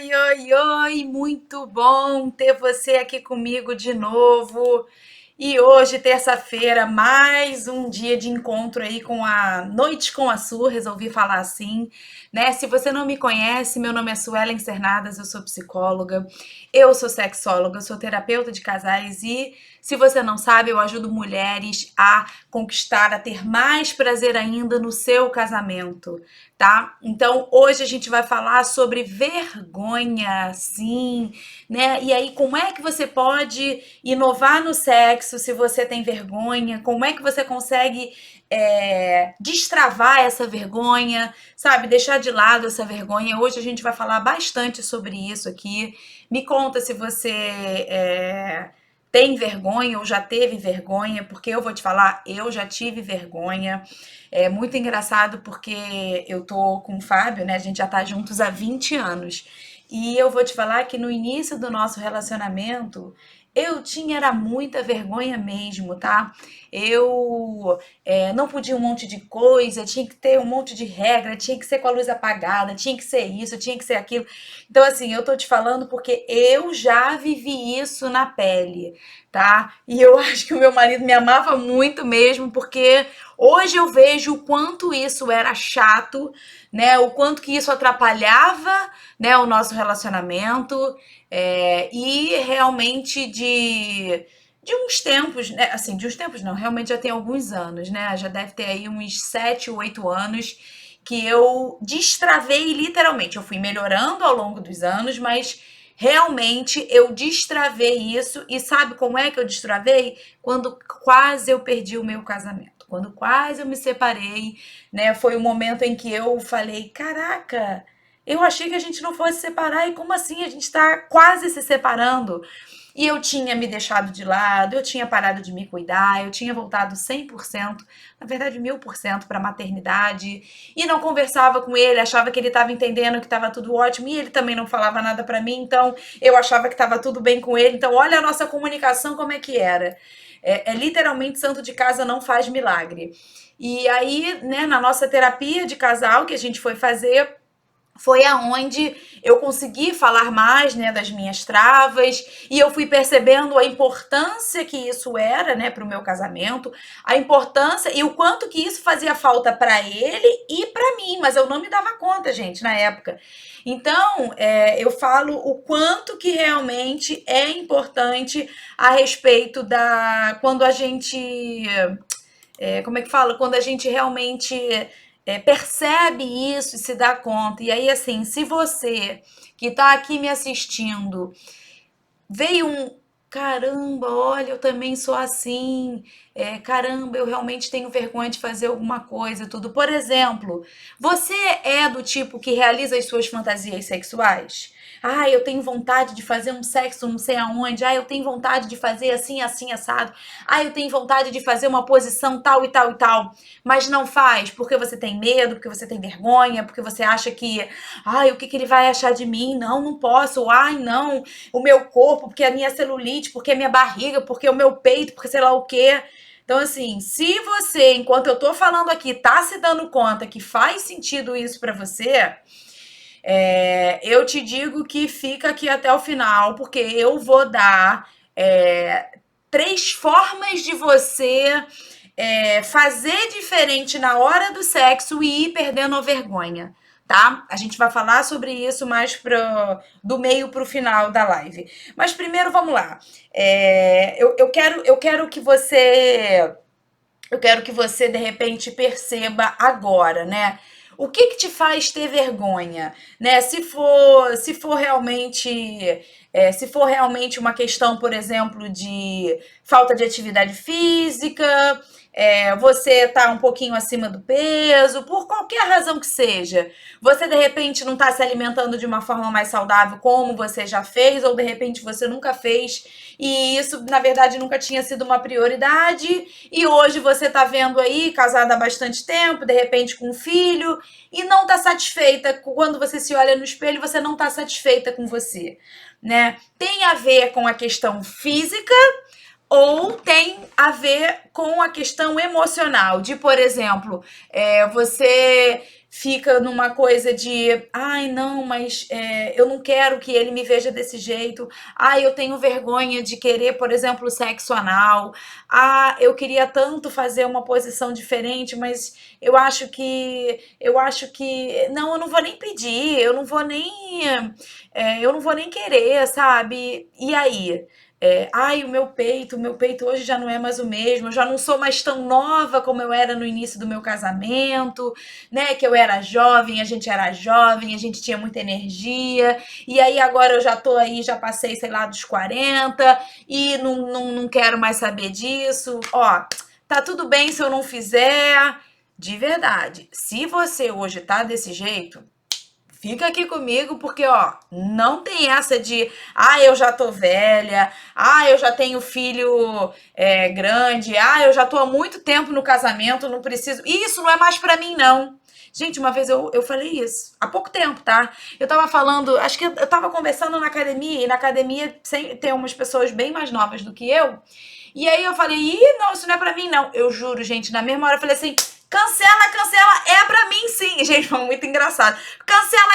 Oi, oi, oi, muito bom ter você aqui comigo de novo. E hoje, terça-feira, mais um dia de encontro aí com a Noite com a Su, resolvi falar assim, né? Se você não me conhece, meu nome é Suelen Cernadas, eu sou psicóloga, eu sou sexóloga, eu sou terapeuta de casais e, se você não sabe, eu ajudo mulheres a conquistar, a ter mais prazer ainda no seu casamento, tá? Então, hoje a gente vai falar sobre vergonha, sim, né? E aí, como é que você pode inovar no sexo se você tem vergonha? Como é que você consegue destravar essa vergonha, sabe? Deixar de lado essa vergonha. Hoje a gente vai falar bastante sobre isso aqui. Me conta se você tem vergonha ou já teve vergonha, porque eu vou te falar, eu já tive vergonha. É muito engraçado porque eu tô com o Fábio, né? A gente já tá juntos há 20 anos. E eu vou te falar que no início do nosso relacionamento, eu tinha era muita vergonha mesmo, tá? Eu não podia um monte de coisa, tinha que ter um monte de regra, tinha que ser com a luz apagada, tinha que ser isso, tinha que ser aquilo. Então, assim, eu tô te falando porque eu já vivi isso na pele, tá? E eu acho que o meu marido me amava muito mesmo, porque hoje eu vejo o quanto isso era chato, né? O quanto que isso atrapalhava, né, o nosso relacionamento, e realmente de uns tempos, né? Assim, de uns tempos não, realmente já tem alguns anos, né? Já deve ter aí uns 7, 8 anos que eu destravei literalmente. Eu fui melhorando ao longo dos anos, mas realmente eu destravei isso. E sabe como é que eu destravei? Quando quase eu perdi o meu casamento. Quando quase eu me separei, né? Foi o momento em que eu falei: caraca, eu achei que a gente não fosse separar, e como assim? A gente tá quase se separando. E eu tinha me deixado de lado, eu tinha parado de me cuidar, eu tinha voltado 100%, na verdade 1000% para a maternidade, e não conversava com ele, achava que ele estava entendendo que estava tudo ótimo, e ele também não falava nada para mim, então eu achava que estava tudo bem com ele. Então, olha a nossa comunicação como é que era. Literalmente santo de casa não faz milagre. E aí, né, na nossa terapia de casal que a gente foi fazer, foi aonde eu consegui falar mais, né, das minhas travas, e eu fui percebendo a importância que isso era, né, para o meu casamento, a importância e o quanto que isso fazia falta para ele e para mim, mas eu não me dava conta, gente, na época. Então, eu falo o quanto que realmente é importante a respeito da quando a gente como é que fala? Quando a gente realmente percebe isso e se dá conta. E aí, assim, se você que está aqui me assistindo veio um caramba, olha, eu também sou assim, caramba, eu realmente tenho vergonha de fazer alguma coisa, tudo. Por exemplo, você é do tipo que realiza as suas fantasias sexuais? Ah, eu tenho vontade de fazer um sexo não sei aonde. Ah, eu tenho vontade de fazer assim, assim, assado. Ah, eu tenho vontade de fazer uma posição tal e tal e tal. Mas não faz porque você tem medo, porque você tem vergonha, porque você acha que, ai, o que que ele vai achar de mim? Não, não posso. Ai, não, o meu corpo, porque a minha celulite, porque a minha barriga, porque o meu peito, porque sei lá o quê. Então, assim, se você, enquanto eu tô falando aqui, tá se dando conta que faz sentido isso pra você, eu te digo que fica aqui até o final, porque eu vou dar três formas de você fazer diferente na hora do sexo e ir perdendo a vergonha, tá? A gente vai falar sobre isso mais do meio para o final da live. Mas primeiro, vamos lá. Eu quero que você de repente perceba agora, né? O que que te faz ter vergonha, né? Se for realmente se for realmente uma questão, por exemplo, de falta de atividade física, você tá um pouquinho acima do peso, por qualquer razão que seja, você de repente não está se alimentando de uma forma mais saudável como você já fez, ou de repente você nunca fez e isso, na verdade, nunca tinha sido uma prioridade, e hoje você tá vendo aí, casada há bastante tempo, de repente com um filho, e não tá satisfeita. Quando você se olha no espelho, você não tá satisfeita com você, né? Tem a ver com a questão física ou tem a ver com a questão emocional, de, por exemplo, você fica numa coisa de, ai, não, mas eu não quero que ele me veja desse jeito. Ai, eu tenho vergonha de querer, por exemplo, sexo anal. Ah, eu queria tanto fazer uma posição diferente, mas não, eu não vou nem pedir, eu não vou nem querer, sabe? E aí? Ai, o meu peito hoje já não é mais o mesmo, eu já não sou mais tão nova como eu era no início do meu casamento, né? Que eu era jovem, a gente tinha muita energia, e aí agora eu já tô aí, já passei, sei lá, dos 40 e não quero mais saber disso. Ó, tá tudo bem se eu não fizer, de verdade. Se você hoje tá desse jeito, fica aqui comigo, porque, ó, não tem essa de, eu já tô velha, eu já tenho filho grande, eu já tô há muito tempo no casamento, não preciso. Isso não é mais pra mim, não. Gente, uma vez eu falei isso, há pouco tempo, tá? Eu tava falando, acho que eu tava conversando na academia, e na academia tem umas pessoas bem mais novas do que eu, e aí eu falei, não, isso não é pra mim, não. Eu juro, gente, na mesma hora eu falei assim, cancela, é pra mim sim. Gente, foi muito engraçado. Cancela,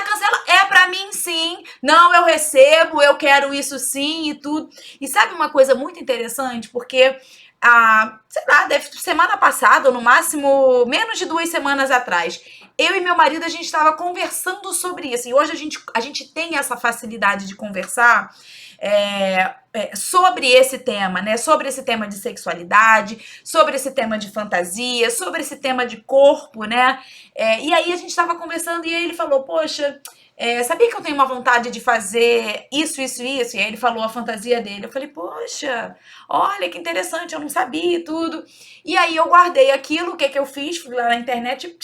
é pra mim sim. Não, eu recebo, eu quero isso sim e tudo. E sabe uma coisa muito interessante? Porque, sei lá, semana passada, ou no máximo, menos de 2 semanas atrás, eu e meu marido, a gente estava conversando sobre isso. E hoje a gente tem essa facilidade de conversar sobre esse tema, né? Sobre esse tema de sexualidade, sobre esse tema de fantasia, sobre esse tema de corpo, né? E aí a gente estava conversando e aí ele falou, poxa, sabia que eu tenho uma vontade de fazer isso, isso, isso? E aí ele falou a fantasia dele. Eu falei, poxa, olha que interessante, eu não sabia e tudo. E aí eu guardei aquilo, o que eu fiz? Fui lá na internet,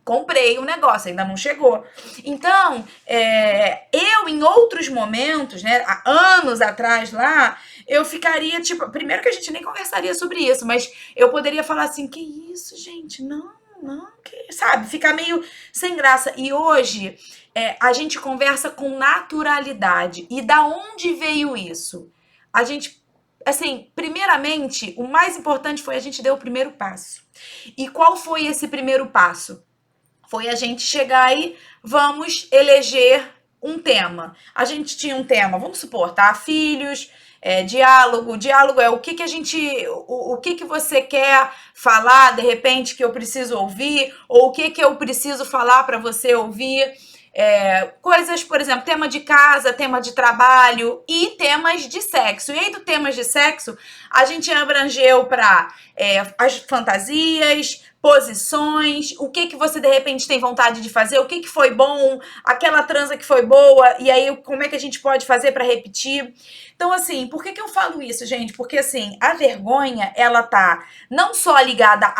comprei o negócio, ainda não chegou. Então, eu em outros momentos, né, há anos atrás lá, eu ficaria, tipo, primeiro que a gente nem conversaria sobre isso, mas eu poderia falar assim, que isso, gente, não, sabe, ficar meio sem graça. E hoje, a gente conversa com naturalidade. E da onde veio isso? A gente, assim, primeiramente, o mais importante foi a gente dar o primeiro passo. E qual foi esse primeiro passo? Foi a gente chegar e vamos eleger um tema. A gente tinha um tema, vamos supor, tá? Filhos, diálogo. Diálogo é o que a gente. O que você quer falar, de repente, que eu preciso ouvir, ou o que eu preciso falar para você ouvir. Coisas, por exemplo, tema de casa, tema de trabalho e temas de sexo. E aí, do temas de sexo, a gente abrangeu para as fantasias, posições, o que você de repente tem vontade de fazer, o que foi bom, aquela transa que foi boa, e aí como é que a gente pode fazer para repetir. Então, assim, por que eu falo isso, gente? Porque, assim, a vergonha, ela tá não só ligada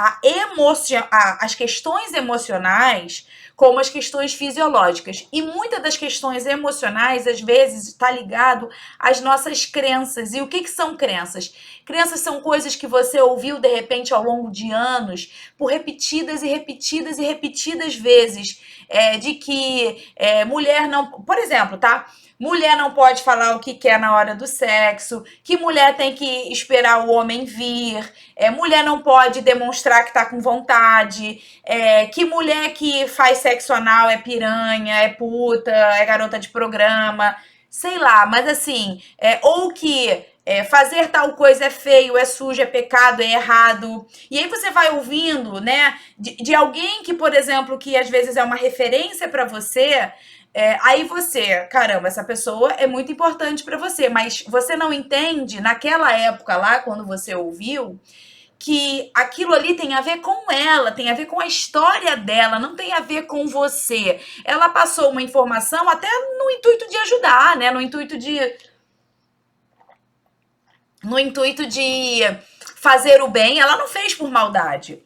às questões emocionais, como as questões fisiológicas. E muitas das questões emocionais, às vezes, está ligado às nossas crenças. E o que são crenças? Crenças são coisas que você ouviu, de repente, ao longo de anos, por repetidas e repetidas e repetidas vezes, de que mulher não... Por exemplo, tá? Mulher não pode falar o que quer na hora do sexo, que mulher tem que esperar o homem vir, mulher não pode demonstrar que tá com vontade, que mulher que faz sexo anal é piranha, é puta, é garota de programa, sei lá, mas assim, ou que fazer tal coisa é feio, é sujo, é pecado, é errado. E aí você vai ouvindo, né, de alguém que, por exemplo, que às vezes é uma referência para você, aí você, caramba, essa pessoa é muito importante para você, mas você não entende, naquela época lá, quando você ouviu, que aquilo ali tem a ver com ela, tem a ver com a história dela, não tem a ver com você. Ela passou uma informação até no intuito de ajudar, né? No intuito de fazer o bem, ela não fez por maldade.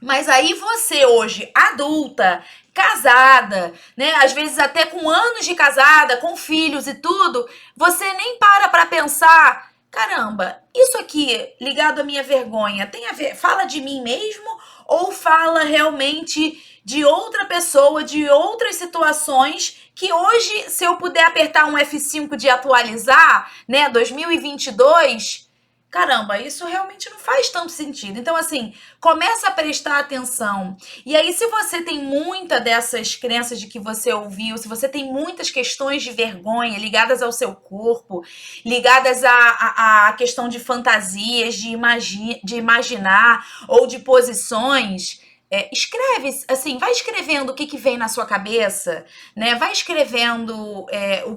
Mas aí você hoje, adulta, casada, né? Às vezes até com anos de casada, com filhos e tudo, você nem para pensar, caramba, isso aqui ligado à minha vergonha tem a ver, fala de mim mesmo ou fala realmente de outra pessoa, de outras situações que hoje, se eu puder apertar um F5 de atualizar, né, 2022, caramba, isso realmente não faz tanto sentido. Então, assim, começa a prestar atenção. E aí, se você tem muita dessas crenças de que você ouviu, se você tem muitas questões de vergonha ligadas ao seu corpo, ligadas à questão de fantasias, de imaginar ou de posições, escreve, assim, vai escrevendo o que, que vem na sua cabeça, né? Vai escrevendo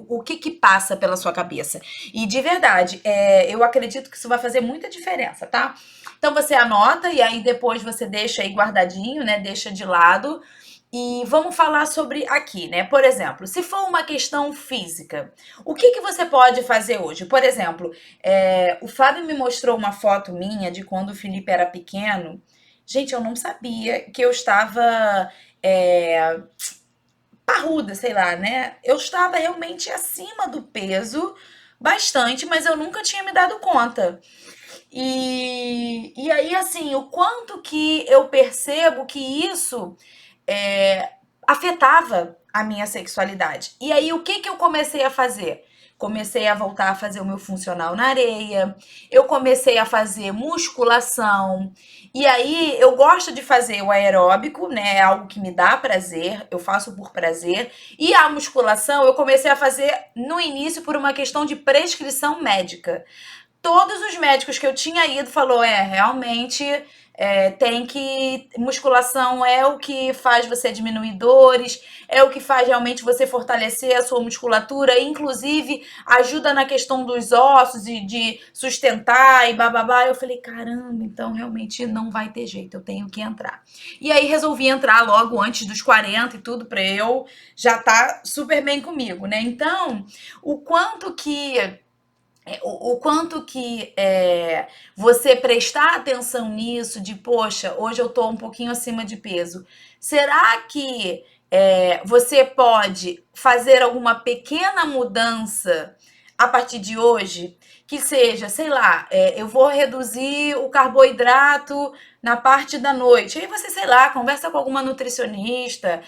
o que, que passa pela sua cabeça. E de verdade, eu acredito que isso vai fazer muita diferença, tá? Então você anota e aí depois você deixa aí guardadinho, né? Deixa de lado. E vamos falar sobre aqui, né? Por exemplo, se for uma questão física, o que, que você pode fazer hoje? Por exemplo, o Fábio me mostrou uma foto minha de quando o Felipe era pequeno. Gente, eu não sabia que eu estava parruda, sei lá, né? Eu estava realmente acima do peso, bastante, mas eu nunca tinha me dado conta. E aí, assim, o quanto que eu percebo que isso é, afetava a minha sexualidade. E aí, o que, que eu comecei a fazer? Comecei a voltar a fazer o meu funcional na areia, eu comecei a fazer musculação, e aí eu gosto de fazer o aeróbico, né? É algo que me dá prazer, eu faço por prazer, e a musculação eu comecei a fazer no início por uma questão de prescrição médica. Todos os médicos que eu tinha ido falou, realmente tem que... Musculação é o que faz você diminuir dores, é o que faz realmente você fortalecer a sua musculatura, inclusive ajuda na questão dos ossos e de sustentar e bababá. Eu falei, caramba, então realmente não vai ter jeito, eu tenho que entrar. E aí resolvi entrar logo antes dos 40 e tudo, pra eu já tá super bem comigo, né? Então, o quanto que você prestar atenção nisso, de poxa, hoje eu tô um pouquinho acima de peso. Será que você pode fazer alguma pequena mudança a partir de hoje? Que seja, sei lá, eu vou reduzir o carboidrato na parte da noite. Aí você, sei lá, conversa com alguma nutricionista,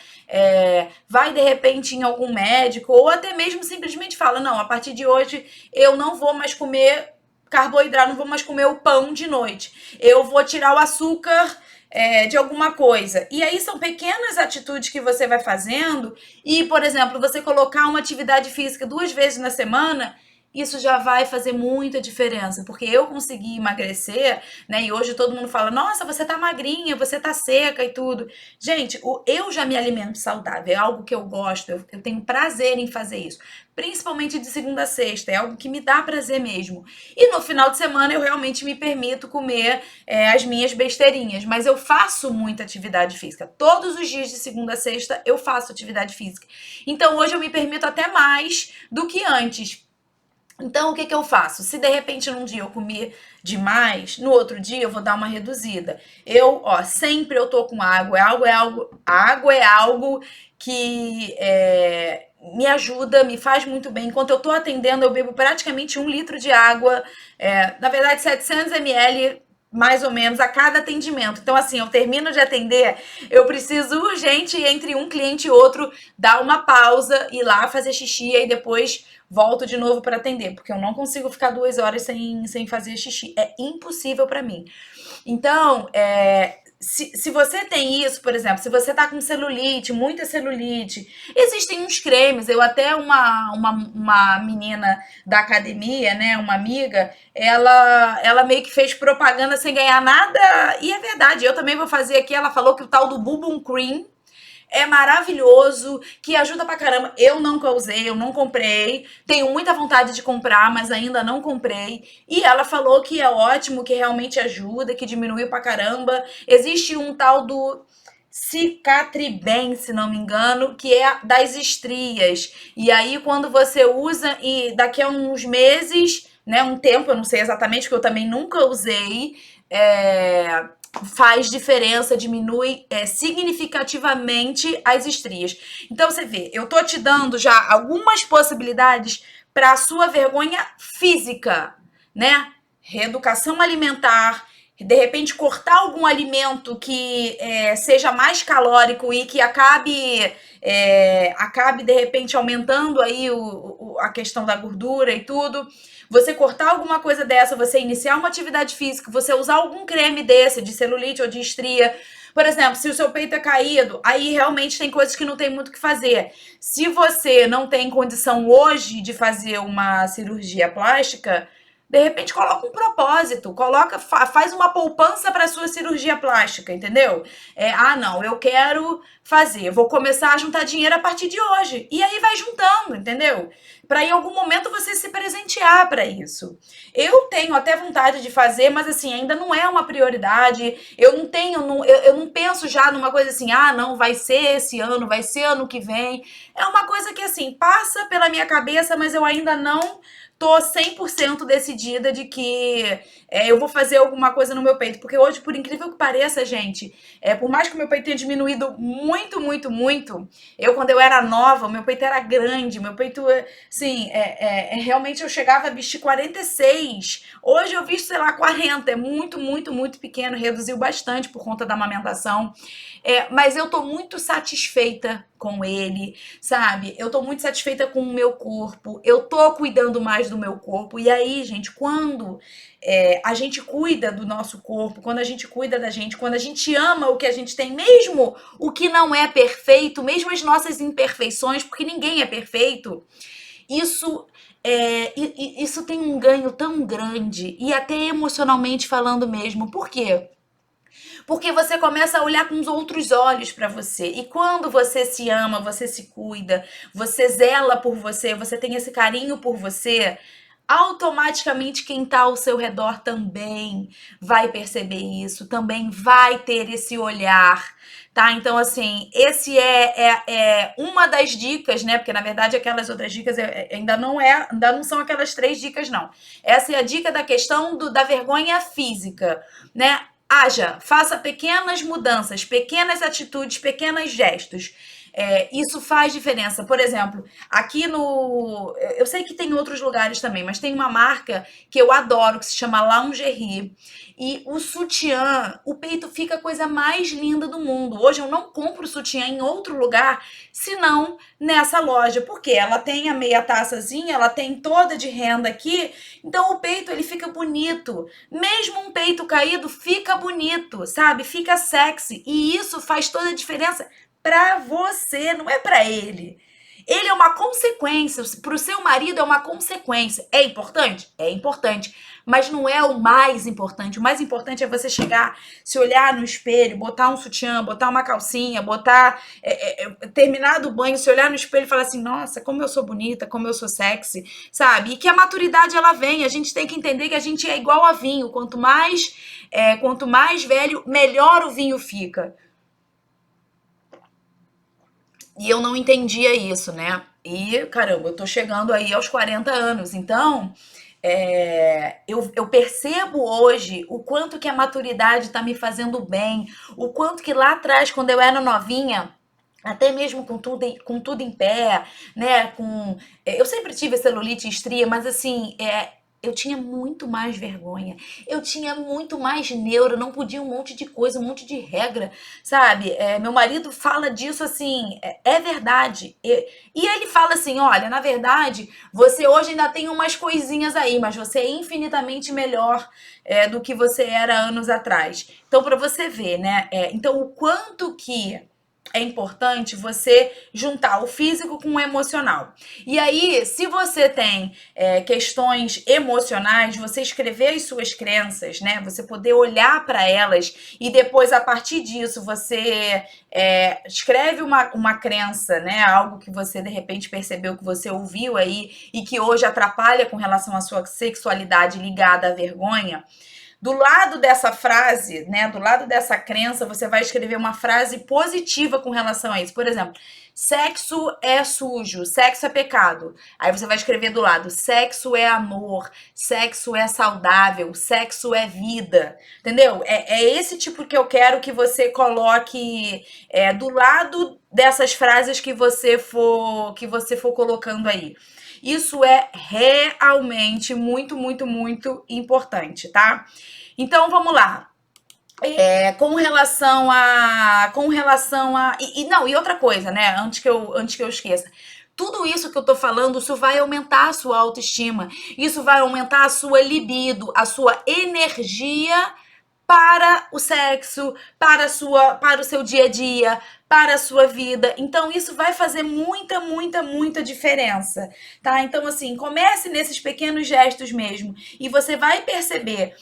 vai de repente em algum médico, ou até mesmo simplesmente fala, não, a partir de hoje eu não vou mais comer carboidrato, não vou mais comer o pão de noite. Eu vou tirar o açúcar de alguma coisa. E aí são pequenas atitudes que você vai fazendo e, por exemplo, você colocar uma atividade física 2 vezes na semana, isso já vai fazer muita diferença, porque eu consegui emagrecer, né? E hoje todo mundo fala, nossa, você tá magrinha, você tá seca e tudo. Gente, eu já me alimento saudável, é algo que eu gosto, eu tenho prazer em fazer isso. Principalmente de segunda a sexta, é algo que me dá prazer mesmo. E no final de semana eu realmente me permito comer as minhas besteirinhas, mas eu faço muita atividade física. Todos os dias de segunda a sexta eu faço atividade física. Então hoje eu me permito até mais do que antes. Então, o que que eu faço? Se de repente num dia eu comer demais, no outro dia eu vou dar uma reduzida. Sempre eu tô com água. Água é algo que me ajuda, me faz muito bem. Enquanto eu tô atendendo, eu bebo praticamente 1 litro de água. Na verdade, 700 ml mais ou menos a cada atendimento. Então, assim, eu termino de atender, eu preciso urgente, entre um cliente e outro, dar uma pausa, ir lá fazer xixi e depois volto de novo para atender, porque eu não consigo ficar 2 horas sem fazer xixi. É impossível para mim. Então, se você tem isso, por exemplo, se você tá com celulite, muita celulite, existem uns cremes. Eu até uma menina da academia, né, uma amiga, ela meio que fez propaganda sem ganhar nada, e é verdade, eu também vou fazer aqui. Ela falou que o tal do Bubum Cream é maravilhoso, que ajuda pra caramba. Eu nunca usei, eu não comprei. Tenho muita vontade de comprar, mas ainda não comprei. E ela falou que é ótimo, que realmente ajuda, que diminuiu pra caramba. Existe um tal do Cicatribem, se não me engano, que é das estrias. E aí, quando você usa, e daqui a uns meses, né, um tempo, eu não sei exatamente, porque eu também nunca usei, faz diferença, diminui significativamente as estrias. Então você vê, eu tô te dando já algumas possibilidades para a sua vergonha física, né? Reeducação alimentar, de repente cortar algum alimento que seja mais calórico e que acabe de repente aumentando aí a questão da gordura e tudo. Você cortar alguma coisa dessa, você iniciar uma atividade física, você usar algum creme desse, de celulite ou de estria. Por exemplo, se o seu peito é caído, aí realmente tem coisas que não tem muito o que fazer. Se você não tem condição hoje de fazer uma cirurgia plástica, de repente coloca um propósito, faz uma poupança para sua cirurgia plástica, entendeu? Não, eu quero fazer, vou começar a juntar dinheiro a partir de hoje. E aí vai juntando, entendeu? Para em algum momento você se presentear para isso. Eu tenho até vontade de fazer, mas assim, ainda não é uma prioridade. Eu não penso já numa coisa assim, não, vai ser esse ano, vai ser ano que vem. É uma coisa que assim, passa pela minha cabeça, mas eu ainda não tô 100% decidida de que eu vou fazer alguma coisa no meu peito. Porque hoje, por incrível que pareça, gente, por mais que o meu peito tenha diminuído muito, muito, muito, quando eu era nova, o meu peito era grande, meu peito, assim, realmente eu chegava a vestir 46. Hoje eu visto, sei lá, 40. É muito, muito, muito pequeno, reduziu bastante por conta da amamentação. Mas eu tô muito satisfeita com ele, sabe? Eu tô muito satisfeita com o meu corpo, eu tô cuidando mais do meu corpo. E aí, gente, quando a gente cuida do nosso corpo, quando a gente cuida da gente, quando a gente ama o que a gente tem, mesmo o que não é perfeito, mesmo as nossas imperfeições, porque ninguém é perfeito, isso tem um ganho tão grande, e até emocionalmente falando mesmo. Por quê? Porque você começa a olhar com os outros olhos para você. E quando você se ama, você se cuida, você zela por você, você tem esse carinho por você, automaticamente quem está ao seu redor também vai perceber isso, também vai ter esse olhar, tá? Então, assim, esse é uma das dicas, né? Porque, na verdade, aquelas outras dicas ainda não são aquelas 3 dicas, não. Essa é a dica da questão da vergonha física, né? Faça pequenas mudanças, pequenas atitudes, pequenos gestos. Isso faz diferença. Por exemplo, aqui no. Eu sei que tem outros lugares também, mas tem uma marca que eu adoro, que se chama Lingerie. E o sutiã, o peito fica a coisa mais linda do mundo. Hoje eu não compro sutiã em outro lugar, senão nessa loja, porque ela tem a meia taçazinha, ela tem toda de renda aqui, então o peito ele fica bonito. Mesmo um peito caído fica bonito, sabe? Fica sexy. E isso faz toda a diferença para você, não é para ele. Ele é uma consequência, para o seu marido é uma consequência. É importante? É importante, mas não é o mais importante. O mais importante é você chegar, se olhar no espelho, botar um sutiã, botar uma calcinha, terminar do banho, se olhar no espelho e falar assim, nossa, como eu sou bonita, como eu sou sexy, sabe? E que a maturidade ela vem, a gente tem que entender que a gente é igual a vinho, quanto mais velho, melhor o vinho fica. E eu não entendia isso, né? E, caramba, eu tô chegando aí aos 40 anos. Então, eu percebo hoje o quanto que a maturidade tá me fazendo bem, o quanto que lá atrás, quando eu era novinha, até mesmo com tudo em pé, né? Eu sempre tive celulite e estria, mas assim, eu tinha muito mais vergonha, eu tinha muito mais neura, não podia um monte de coisa, um monte de regra, sabe? Meu marido fala disso assim, é verdade. E ele fala assim: olha, na verdade, você hoje ainda tem umas coisinhas aí, mas você é infinitamente melhor do que você era anos atrás. Então, para você ver, né? Então, o quanto que é importante você juntar o físico com o emocional. E aí, se você tem questões emocionais, você escrever as suas crenças, né? Você poder olhar para elas e depois, a partir disso, você escreve uma crença, né? Algo que você, de repente, percebeu que você ouviu aí e que hoje atrapalha com relação à sua sexualidade ligada à vergonha. Do lado dessa frase, né, do lado dessa crença, você vai escrever uma frase positiva com relação a isso. Por exemplo, sexo é sujo, sexo é pecado. Aí você vai escrever do lado, sexo é amor, sexo é saudável, sexo é vida. Entendeu? É esse tipo que eu quero que você coloque do lado dessas frases que você for colocando aí. Isso é realmente muito, muito, muito importante, tá? Então, vamos lá. Com relação a. Não, e outra coisa, né? Antes que eu esqueça. Tudo isso que eu tô falando, isso vai aumentar a sua autoestima. Isso vai aumentar a sua libido, a sua energia para o sexo, para o seu dia a dia, para a sua vida. Então isso vai fazer muita, muita, muita diferença, tá? Então assim, comece nesses pequenos gestos mesmo e você vai perceber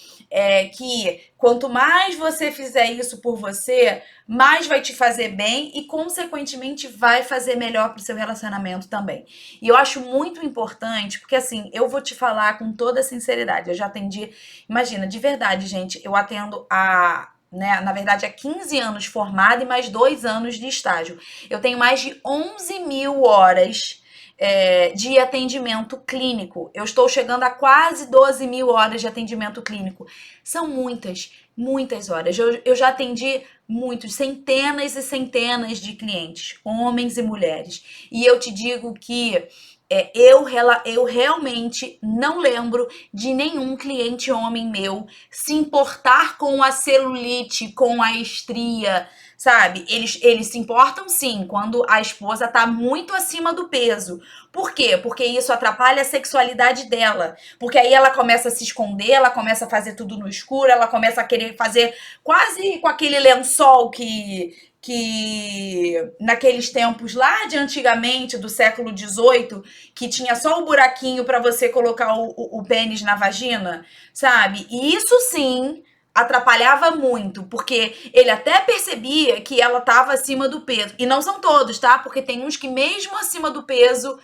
que quanto mais você fizer isso por você, mais vai te fazer bem e, consequentemente, vai fazer melhor pro seu relacionamento também. E eu acho muito importante, porque assim, eu vou te falar com toda sinceridade, eu já atendi, imagina, de verdade, gente, eu atendo na verdade, há 15 anos formada e mais 2 anos de estágio. Eu tenho mais de 11 mil horas de atendimento clínico. Eu estou chegando a quase 12 mil horas de atendimento clínico. São muitas, muitas horas. Eu já atendi muitos, centenas e centenas de clientes, homens e mulheres. E eu te digo que eu realmente não lembro de nenhum cliente homem meu se importar com a celulite, com a estria, sabe? Eles se importam sim quando a esposa tá muito acima do peso. Por quê? Porque isso atrapalha a sexualidade dela. Porque aí ela começa a se esconder, ela começa a fazer tudo no escuro, ela começa a querer fazer quase com aquele lençol que naqueles tempos lá de antigamente, do século XVIII, que tinha só o buraquinho para você colocar o pênis na vagina, sabe? E isso sim atrapalhava muito, porque ele até percebia que ela estava acima do peso. E não são todos, tá? Porque tem uns que mesmo acima do peso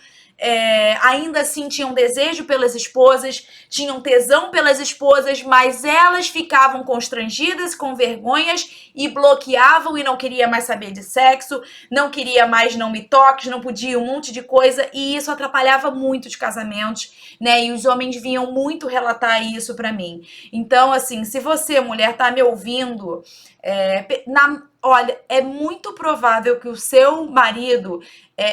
ainda assim tinham desejo pelas esposas, tinham tesão pelas esposas, mas elas ficavam constrangidas, com vergonhas e bloqueavam e não queria mais saber de sexo, não queria mais não me toques, não podia um monte de coisa e isso atrapalhava muito os casamentos, né? E os homens vinham muito relatar isso pra mim. Então, assim, se você, mulher, tá me ouvindo, olha, é muito provável que o seu marido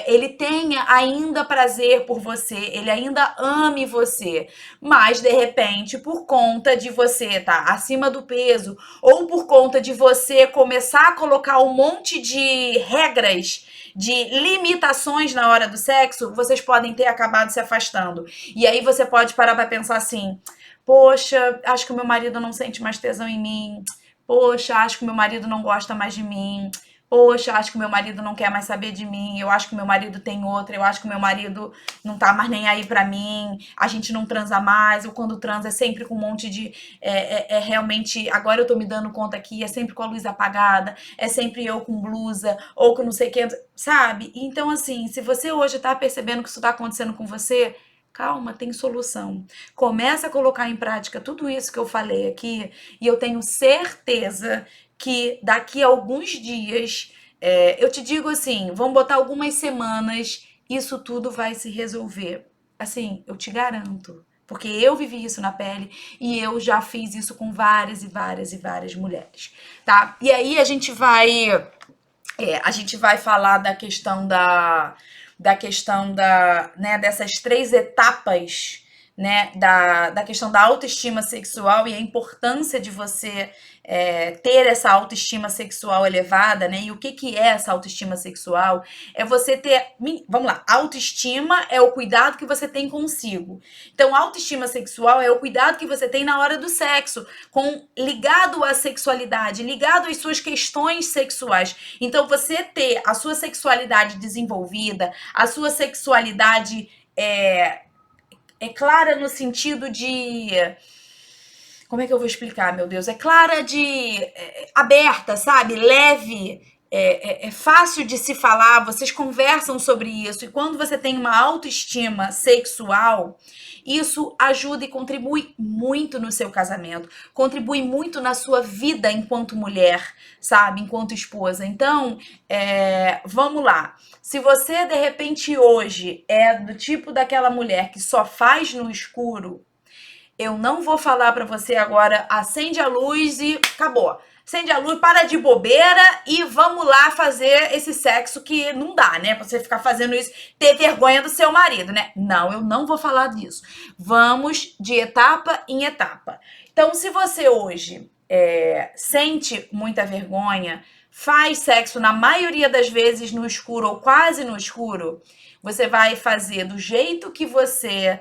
ele tenha ainda prazer por você, ele ainda ame você, mas de repente, por conta de você estar acima do peso, ou por conta de você começar a colocar um monte de regras, de limitações na hora do sexo, vocês podem ter acabado se afastando. E aí você pode parar para pensar assim: poxa, acho que o meu marido não sente mais tesão em mim. Poxa, acho que o meu marido não gosta mais de mim. Poxa, acho que o meu marido não quer mais saber de mim. Eu acho que o meu marido tem outra. Eu acho que o meu marido não tá mais nem aí pra mim. A gente não transa mais. Ou quando transa é sempre com um monte de. Realmente. Agora eu tô me dando conta aqui. É sempre com a luz apagada. É sempre eu com blusa. Ou com não sei o que. Sabe? Então, assim, se você hoje tá percebendo que isso tá acontecendo com você. Calma, tem solução. Começa a colocar em prática tudo isso que eu falei aqui e eu tenho certeza que daqui a alguns dias, eu te digo assim, vamos botar algumas semanas, isso tudo vai se resolver. Assim, eu te garanto. Porque eu vivi isso na pele e eu já fiz isso com várias e várias e várias mulheres, tá? E aí a gente vai falar né, dessas 3 etapas, né, da questão da autoestima sexual e a importância de você ter essa autoestima sexual elevada, né? E o que é essa autoestima sexual? É você ter, vamos lá, autoestima é o cuidado que você tem consigo. Então, autoestima sexual é o cuidado que você tem na hora do sexo, ligado à sexualidade, ligado às suas questões sexuais. Então, você ter a sua sexualidade desenvolvida, a sua sexualidade clara no sentido de. Como é que eu vou explicar, meu Deus? É clara de. Aberta, sabe? Leve. É fácil de se falar, vocês conversam sobre isso. E quando você tem uma autoestima sexual, isso ajuda e contribui muito no seu casamento, contribui muito na sua vida enquanto mulher, sabe? Enquanto esposa. Então, vamos lá. Se você, de repente, hoje é do tipo daquela mulher que só faz no escuro, eu não vou falar pra você agora, acende a luz e acabou. Acende a luz, para de bobeira e vamos lá fazer esse sexo que não dá, né? Pra você ficar fazendo isso, ter vergonha do seu marido, né? Não, eu não vou falar disso. Vamos de etapa em etapa. Então, se você hoje sente muita vergonha, faz sexo na maioria das vezes no escuro ou quase no escuro, você vai fazer do jeito que você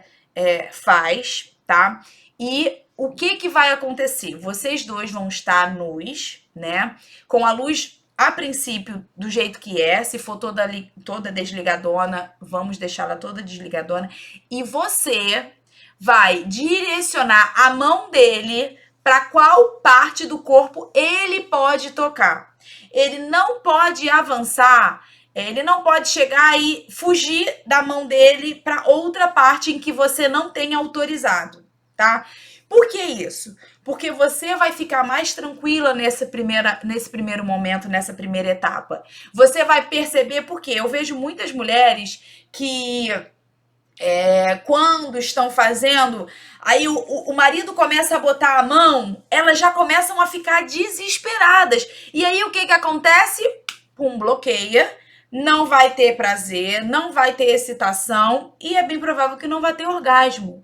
faz, tá? E o que vai acontecer? Vocês dois vão estar nus, né? Com a luz, a princípio, do jeito que é. Se for toda desligadona, vamos deixá-la toda desligadona. E você vai direcionar a mão dele para qual parte do corpo ele pode tocar. Ele não pode avançar, ele não pode chegar e fugir da mão dele para outra parte em que você não tenha autorizado, tá? Por que isso? Porque você vai ficar mais tranquila nesse primeiro momento, nessa primeira etapa. Você vai perceber, porque eu vejo muitas mulheres que quando estão fazendo, aí o marido começa a botar a mão, elas já começam a ficar desesperadas. E aí o que acontece? Pum, bloqueia, não vai ter prazer, não vai ter excitação e é bem provável que não vai ter orgasmo.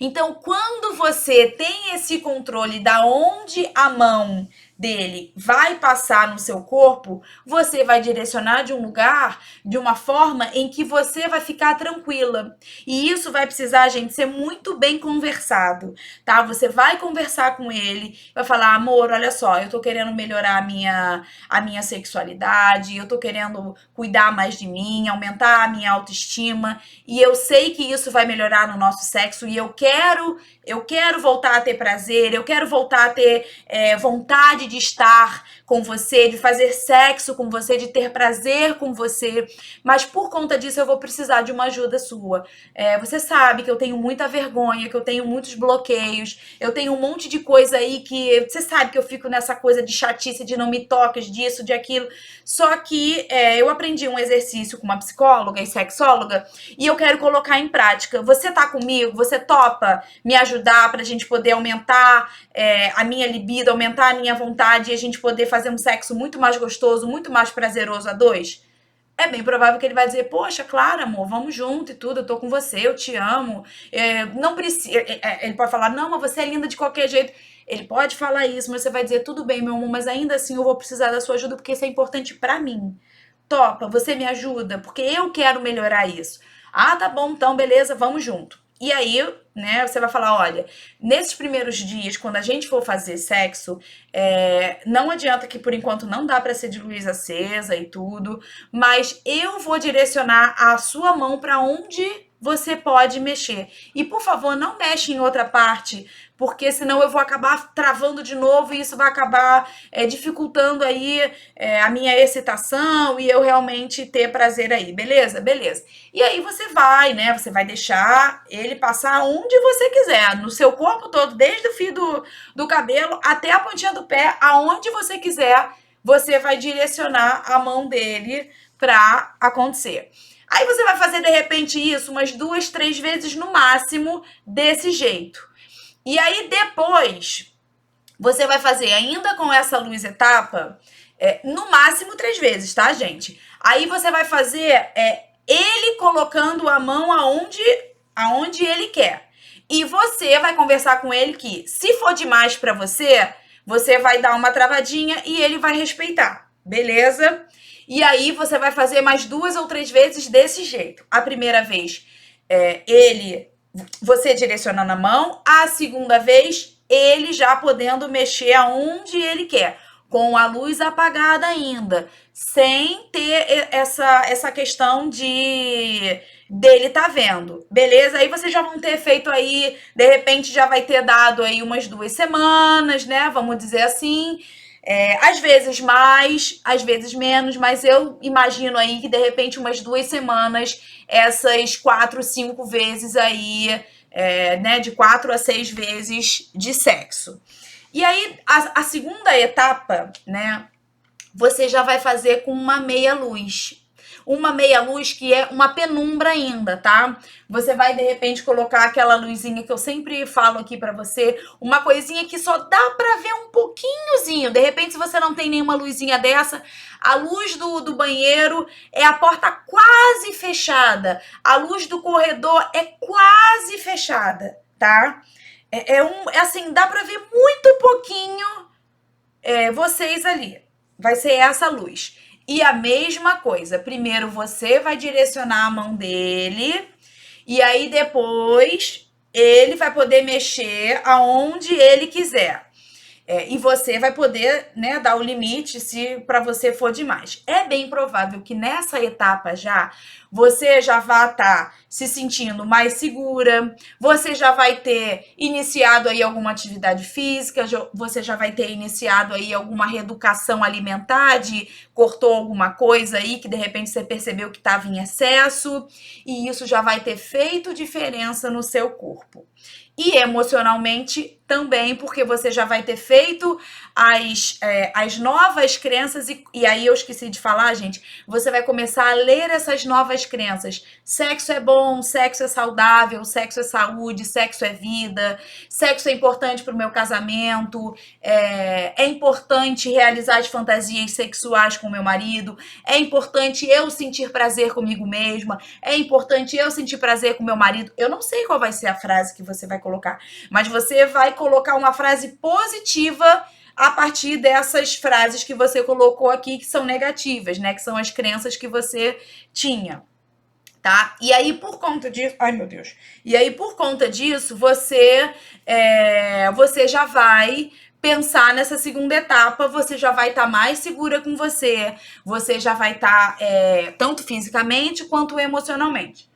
Então, quando você tem esse controle da onde a mão dele vai passar no seu corpo, você vai direcionar de um lugar, de uma forma em que você vai ficar tranquila. E isso vai precisar, gente, ser muito bem conversado, tá? Você vai conversar com ele, vai falar, amor, olha só, eu tô querendo melhorar a minha sexualidade, eu tô querendo cuidar mais de mim, aumentar a minha autoestima, e eu sei que isso vai melhorar no nosso sexo, e eu quero voltar a ter prazer, eu quero voltar a ter vontade de estar com você, de fazer sexo com você, de ter prazer com você, mas por conta disso eu vou precisar de uma ajuda sua. Você sabe que eu tenho muita vergonha, que eu tenho muitos bloqueios, eu tenho um monte de coisa aí que você sabe que eu fico nessa coisa de chatice, de não me toques, disso, de aquilo, só que eu aprendi um exercício com uma psicóloga e sexóloga e eu quero colocar em prática. Você tá comigo? Você topa me ajudar pra gente poder aumentar a minha libido, aumentar a minha vontade e a gente poder fazer um sexo muito mais gostoso, muito mais prazeroso a dois? É bem provável que ele vai dizer, poxa, claro, amor, vamos junto e tudo, eu tô com você, eu te amo. Não precisa. Ele pode falar, não, mas você é linda de qualquer jeito. Ele pode falar isso, mas você vai dizer, tudo bem, meu amor, mas ainda assim eu vou precisar da sua ajuda porque isso é importante pra mim. Topa, você me ajuda, porque eu quero melhorar isso. Ah, tá bom, então, beleza, vamos junto. E aí, né, você vai falar, olha, nesses primeiros dias, quando a gente for fazer sexo, não adianta que por enquanto não dá pra ser de luz acesa e tudo, mas eu vou direcionar a sua mão pra onde você pode mexer. E, por favor, não mexe em outra parte, porque senão eu vou acabar travando de novo e isso vai acabar dificultando aí a minha excitação e eu realmente ter prazer aí, beleza? Beleza. E aí você vai, né? Você vai deixar ele passar onde você quiser, no seu corpo todo, desde o fio do cabelo até a pontinha do pé, aonde você quiser, você vai direcionar a mão dele pra acontecer. Aí você vai fazer, de repente, isso umas 2, 3 vezes no máximo, desse jeito. E aí, depois, você vai fazer ainda com essa luz etapa, no máximo 3 vezes, tá, gente? Aí você vai fazer ele colocando a mão aonde ele quer. E você vai conversar com ele que, se for demais pra você, você vai dar uma travadinha e ele vai respeitar, beleza? E aí você vai fazer mais 2 ou 3 vezes desse jeito. A primeira vez, você direcionando a mão. A segunda vez, ele já podendo mexer aonde ele quer, com a luz apagada ainda, sem ter essa questão dele tá vendo, beleza? Aí vocês já vão ter feito aí, de repente já vai ter dado aí umas 2 semanas, né? Vamos dizer assim. Às vezes mais, às vezes menos, mas eu imagino aí que de repente umas 2 semanas, essas 4, 5 vezes aí, né, de 4 a 6 vezes de sexo. E aí, a segunda etapa, né, você já vai fazer com uma meia luz. Uma meia luz que é uma penumbra ainda, tá? Você vai, de repente, colocar aquela luzinha que eu sempre falo aqui pra você, uma coisinha que só dá pra ver um pouquinhozinho. De repente, se você não tem nenhuma luzinha dessa, a luz do banheiro é a porta quase fechada. A luz do corredor é quase fechada, tá? Assim, dá pra ver muito pouquinho vocês ali. Vai ser essa luz. E a mesma coisa. Primeiro você vai direcionar a mão dele. E aí depois ele vai poder mexer aonde ele quiser. E você vai poder, né, dar o limite se para você for demais. É bem provável que nessa etapa já você já vá estar se sentindo mais segura, você já vai ter iniciado aí alguma atividade física, você já vai ter iniciado aí alguma reeducação alimentar, cortou alguma coisa aí que de repente você percebeu que estava em excesso, e isso já vai ter feito diferença no seu corpo. E emocionalmente também, porque você já vai ter feito as novas crenças, e aí eu esqueci de falar, gente, você vai começar a ler essas novas crenças. Sexo é bom, sexo é saudável, sexo é saúde, sexo é vida, sexo é importante para o meu casamento, é importante realizar as fantasias sexuais com meu marido, é importante eu sentir prazer comigo mesma, é importante eu sentir prazer com meu marido. Eu não sei qual vai ser a frase que você vai colocar, mas você vai colocar uma frase positiva a partir dessas frases que você colocou aqui, que são negativas, né? Que são as crenças que você tinha, tá? E aí, por conta disso... Ai, meu Deus. E aí, por conta disso, você já vai pensar nessa segunda etapa, você já vai estar mais segura com você já vai estar tanto fisicamente quanto emocionalmente.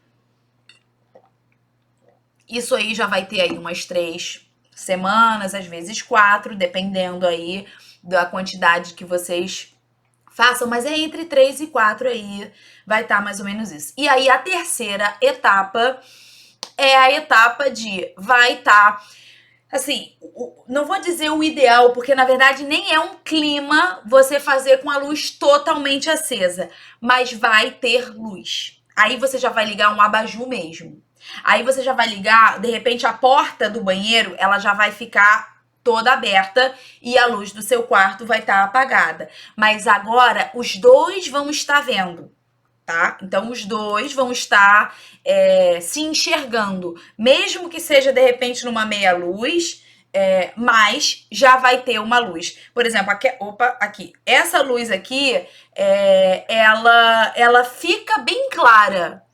Isso aí já vai ter aí umas 3 semanas, às vezes 4, dependendo aí da quantidade que vocês façam, mas é entre 3 e 4 aí, vai estar mais ou menos isso. E aí a terceira etapa é a etapa de vai estar, assim, não vou dizer o ideal, porque na verdade nem é um clima você fazer com a luz totalmente acesa, mas vai ter luz. Aí você já vai ligar um abajur mesmo. Aí você já vai ligar, de repente a porta do banheiro, ela já vai ficar toda aberta e a luz do seu quarto vai estar apagada. Mas agora os dois vão estar vendo, tá? Então os dois vão estar se enxergando, mesmo que seja de repente numa meia luz, mas já vai ter uma luz. Por exemplo, aqui. Essa luz aqui, ela fica bem clara.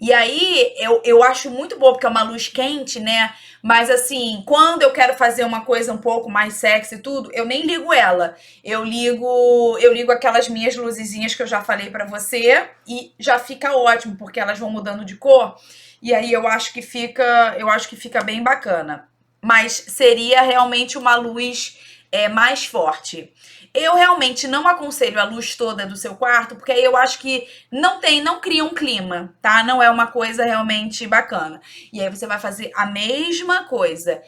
E aí, eu acho muito boa, porque é uma luz quente, né? Mas assim, quando eu quero fazer uma coisa um pouco mais sexy e tudo, eu nem ligo ela. Eu ligo aquelas minhas luzezinhas que eu já falei pra você e já fica ótimo, porque elas vão mudando de cor. E aí eu acho que fica bem bacana. Mas seria realmente uma luz mais forte. Eu realmente não aconselho a luz toda do seu quarto, porque aí eu acho que não cria um clima, tá? Não é uma coisa realmente bacana. E aí você vai fazer a mesma coisa.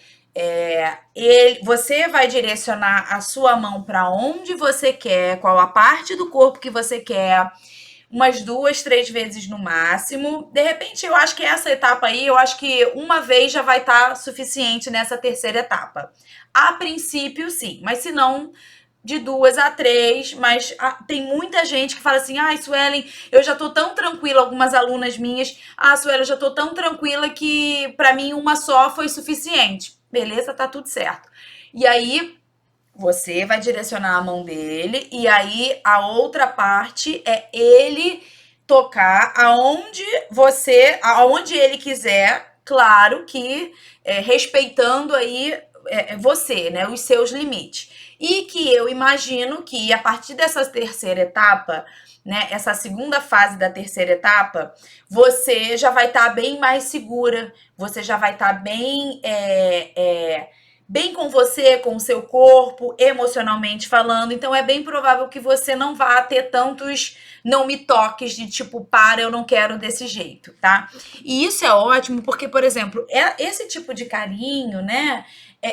Você vai direcionar a sua mão para onde você quer, qual a parte do corpo que você quer, umas 2, 3 vezes no máximo. De repente, eu acho que essa etapa aí, eu acho que uma vez já vai estar suficiente nessa terceira etapa. A princípio, sim, mas se não, de 2 a 3, mas tem muita gente que fala assim, Suelen, eu já tô tão tranquila, algumas alunas minhas, Suelen, eu já tô tão tranquila que pra mim uma só foi suficiente. Beleza, tá tudo certo. E aí, você vai direcionar a mão dele, e aí a outra parte é ele tocar aonde ele quiser, claro que respeitando aí você, né, os seus limites. E que eu imagino que a partir dessa terceira etapa, né, essa segunda fase da terceira etapa, você já vai estar bem mais segura, você já vai estar bem com você, com o seu corpo, emocionalmente falando. Então é bem provável que você não vá ter tantos não me toques de tipo, para, eu não quero desse jeito, tá? E isso é ótimo porque, por exemplo, esse tipo de carinho, né,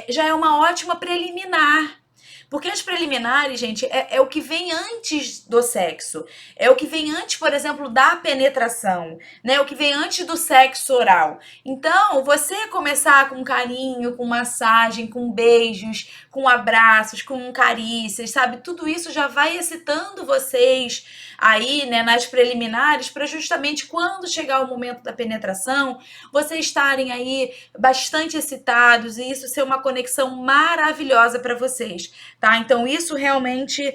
já é uma ótima preliminar. Porque as preliminares, gente, é o que vem antes do sexo. É o que vem antes, por exemplo, da penetração, né? É o que vem antes do sexo oral. Então, você começar com carinho, com massagem, com beijos, com abraços, com carícias, sabe? Tudo isso já vai excitando vocês aí, né, nas preliminares, para justamente quando chegar o momento da penetração, vocês estarem aí bastante excitados e isso ser uma conexão maravilhosa para vocês. tá? Então isso realmente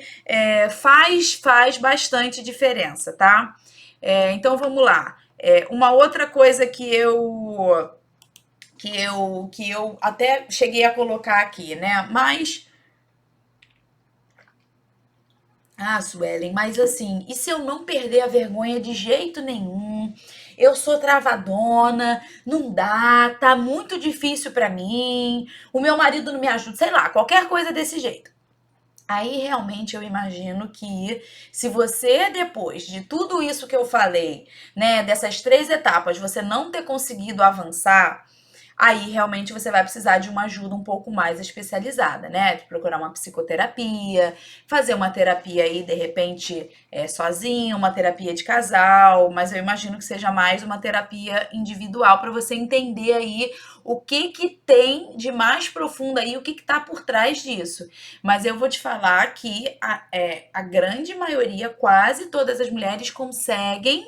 faz bastante diferença, tá? Então vamos lá. Uma outra coisa que eu até cheguei a colocar aqui, né? Suelen, mas assim, e se eu não perder a vergonha de jeito nenhum? Eu sou travadona, não dá, tá muito difícil pra mim. O meu marido não me ajuda, sei lá, qualquer coisa desse jeito. Aí realmente eu imagino que se você, depois de tudo isso que eu falei, né, dessas 3 etapas, você não ter conseguido avançar, aí realmente você vai precisar de uma ajuda um pouco mais especializada, né? De procurar uma psicoterapia, fazer uma terapia aí, de repente, sozinho, uma terapia de casal, mas eu imagino que seja mais uma terapia individual para você entender aí o que que tem de mais profundo aí, o que que tá por trás disso. Mas eu vou te falar que a grande maioria, quase todas as mulheres conseguem,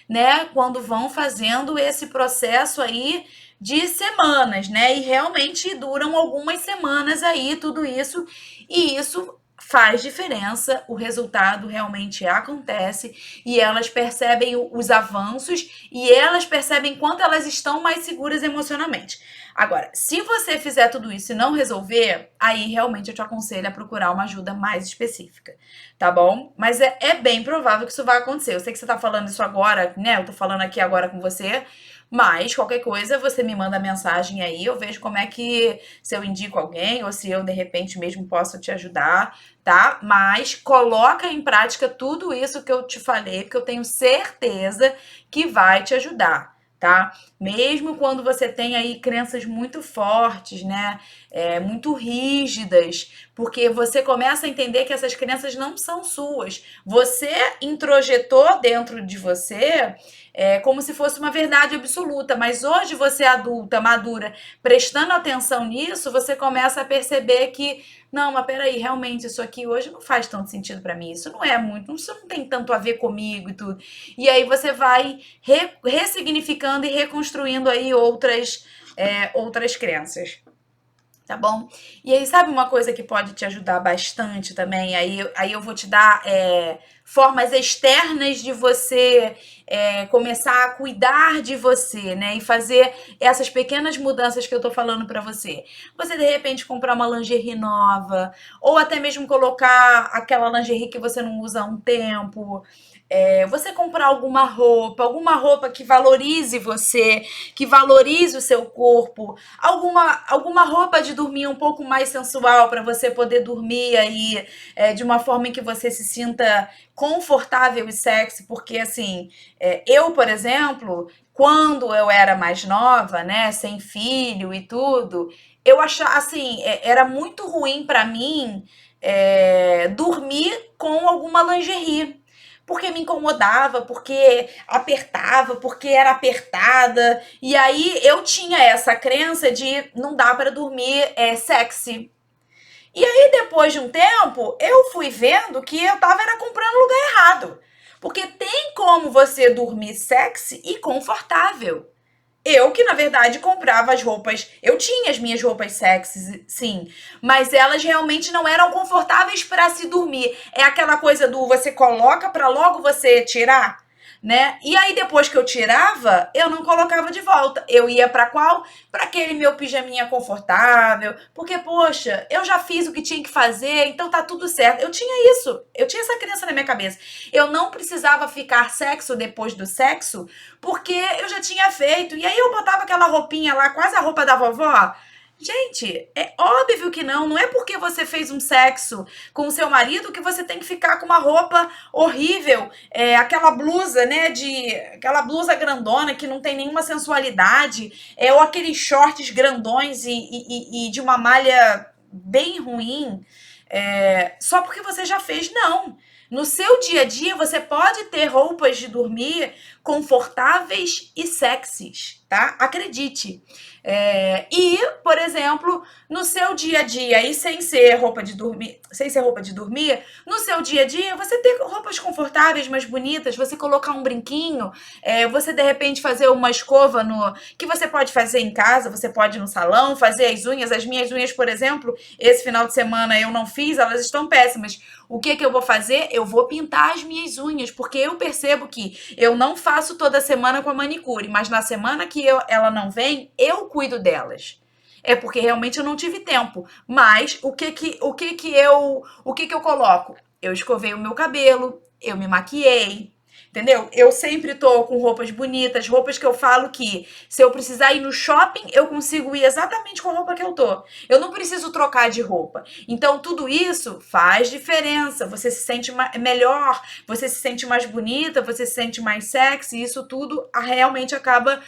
né, quando vão fazendo esse processo aí de semanas, né? E realmente duram algumas semanas aí, tudo isso, e isso faz diferença, o resultado realmente acontece e elas percebem os avanços e elas percebem quanto elas estão mais seguras emocionalmente. Agora, se você fizer tudo isso e não resolver, aí realmente eu te aconselho a procurar uma ajuda mais específica, tá bom? Mas é bem provável que isso vai acontecer. Eu sei que você tá falando isso agora, né? Eu tô falando aqui agora com você, mas qualquer coisa, você me manda mensagem aí, eu vejo como é que se eu indico alguém ou se eu de repente mesmo posso te ajudar, tá? Mas coloca em prática tudo isso que eu te falei, porque eu tenho certeza que vai te ajudar, tá? Mesmo quando você tem aí crenças muito fortes, né? Muito rígidas, porque você começa a entender que essas crenças não são suas. Você introjetou dentro de você como se fosse uma verdade absoluta, mas hoje você é adulta, madura, prestando atenção nisso, você começa a perceber que, não, mas peraí, realmente isso aqui hoje não faz tanto sentido pra mim, isso não é muito, isso não tem tanto a ver comigo e tudo. E aí você vai ressignificando e reconstruindo aí outras crenças. Tá bom? E aí, sabe uma coisa que pode te ajudar bastante também? Aí eu vou te dar formas externas de você começar a cuidar de você, né? E fazer essas pequenas mudanças que eu tô falando pra você. Você, de repente, comprar uma lingerie nova, ou até mesmo colocar aquela lingerie que você não usa há um tempo. Você comprar alguma roupa que valorize você, que valorize o seu corpo, alguma roupa de dormir um pouco mais sensual para você poder dormir aí de uma forma em que você se sinta confortável e sexy, porque assim, eu, por exemplo, quando eu era mais nova, né, sem filho e tudo, eu achava assim, era muito ruim para mim dormir com alguma lingerie porque me incomodava, porque apertava, porque era apertada. E aí eu tinha essa crença de não dá para dormir sexy. E aí depois de um tempo, eu fui vendo que eu tava era comprando no lugar errado. Porque tem como você dormir sexy e confortável. Eu que, na verdade, comprava as roupas. Eu tinha as minhas roupas sexys, sim. Mas elas realmente não eram confortáveis para se dormir. É aquela coisa do você coloca para logo você tirar, né? E aí, depois que eu tirava, eu não colocava de volta. Eu ia para qual? Para aquele meu pijaminha confortável. Porque, poxa, eu já fiz o que tinha que fazer, então tá tudo certo. Eu tinha isso. Eu tinha essa crença na minha cabeça. Eu não precisava ficar sexo depois do sexo, porque eu já tinha feito. E aí eu botava aquela roupinha lá, quase a roupa da vovó. Gente, é óbvio que não. Não é porque você fez um sexo com o seu marido que você tem que ficar com uma roupa horrível. Aquela blusa, né? Aquela blusa grandona que não tem nenhuma sensualidade. Ou aqueles shorts grandões e de uma malha bem ruim. Só porque você já fez, não. No seu dia a dia, você pode ter roupas de dormir confortáveis e sexys, tá? Acredite. E, por exemplo, no seu dia a dia, e sem ser roupa de dormir, no seu dia a dia, você ter roupas confortáveis, mais bonitas, você colocar um brinquinho, você de repente fazer uma escova que você pode fazer em casa, você pode ir no salão, fazer as minhas unhas, por exemplo, esse final de semana eu não fiz, elas estão péssimas. O que eu vou fazer? Eu vou pintar as minhas unhas, porque eu percebo que eu não faço toda semana com a manicure, mas na semana que ela não vem, eu cuido delas. É porque realmente eu não tive tempo. Mas o que eu coloco? Eu escovei o meu cabelo, eu me maquiei, entendeu? Eu sempre tô com roupas bonitas, roupas que eu falo que se eu precisar ir no shopping, eu consigo ir exatamente com a roupa que eu tô. Eu não preciso trocar de roupa. Então, tudo isso faz diferença. Você se sente melhor, você se sente mais bonita, você se sente mais sexy. Isso tudo realmente acaba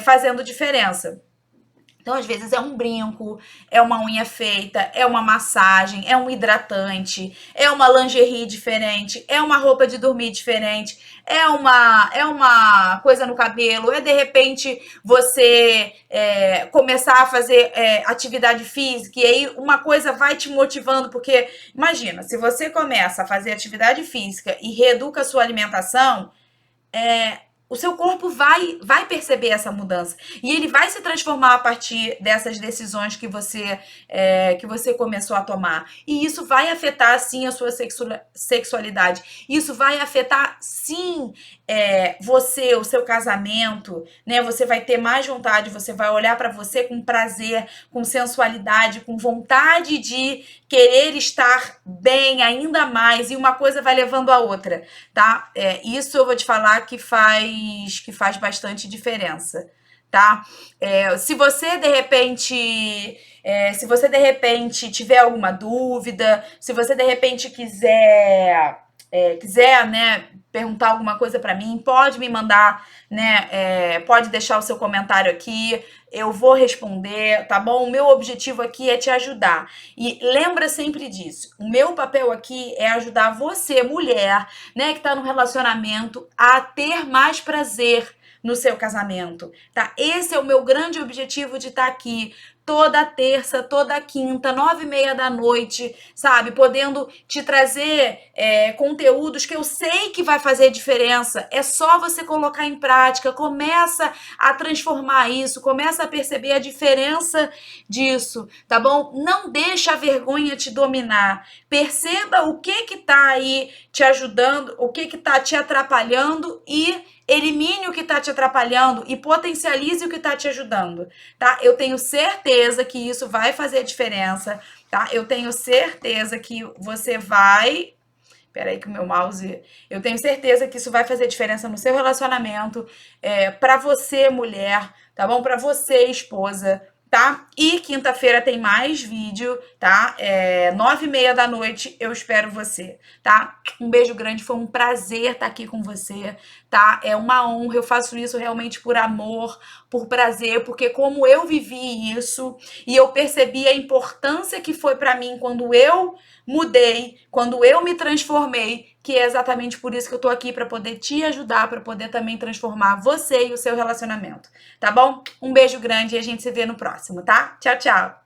fazendo diferença. Então, às vezes, é um brinco, é uma unha feita, é uma massagem, é um hidratante, é uma lingerie diferente, é uma roupa de dormir diferente, é uma coisa no cabelo, de repente você começar a fazer atividade física e aí uma coisa vai te motivando, porque imagina, se você começa a fazer atividade física e reeduca a sua alimentação, o seu corpo vai perceber essa mudança e ele vai se transformar a partir dessas decisões que você começou a tomar. E isso vai afetar, sim, a sua sexualidade. Isso vai afetar, sim, você, o seu casamento, né? Você vai ter mais vontade, você vai olhar para você com prazer, com sensualidade, com vontade de querer estar bem ainda mais, e uma coisa vai levando a outra, tá? Isso eu vou te falar que faz bastante diferença, tá? Se você de repente tiver alguma dúvida, se você de repente quiser, né, perguntar alguma coisa para mim, pode me mandar, né, pode deixar o seu comentário aqui, eu vou responder, tá bom? O meu objetivo aqui é te ajudar. E lembra sempre disso, o meu papel aqui é ajudar você, mulher, né, que tá no relacionamento, a ter mais prazer no seu casamento, tá? Esse é o meu grande objetivo de estar aqui toda terça, toda quinta, 9h30 da noite, sabe? Podendo te trazer conteúdos que eu sei que vai fazer diferença. É só você colocar em prática, começa a transformar isso, começa a perceber a diferença disso, tá bom? Não deixa a vergonha te dominar. Perceba o que tá aí te ajudando, o que tá te atrapalhando e elimine o que está te atrapalhando e potencialize o que está te ajudando, tá? Eu tenho certeza que isso vai fazer diferença, tá? Eu tenho certeza que você vai... Peraí que o meu mouse... Eu tenho certeza que isso vai fazer diferença no seu relacionamento, pra você, mulher, tá bom? Pra você, esposa, tá? E quinta-feira tem mais vídeo, tá? 9h30 da noite, eu espero você, tá? Um beijo grande, foi um prazer estar aqui com você, tá? É uma honra, eu faço isso realmente por amor, por prazer, porque como eu vivi isso e eu percebi a importância que foi pra mim quando eu mudei, quando eu me transformei, que é exatamente por isso que eu tô aqui, pra poder te ajudar, pra poder também transformar você e o seu relacionamento, tá bom? Um beijo grande e a gente se vê no próximo, tá? Tchau, tchau!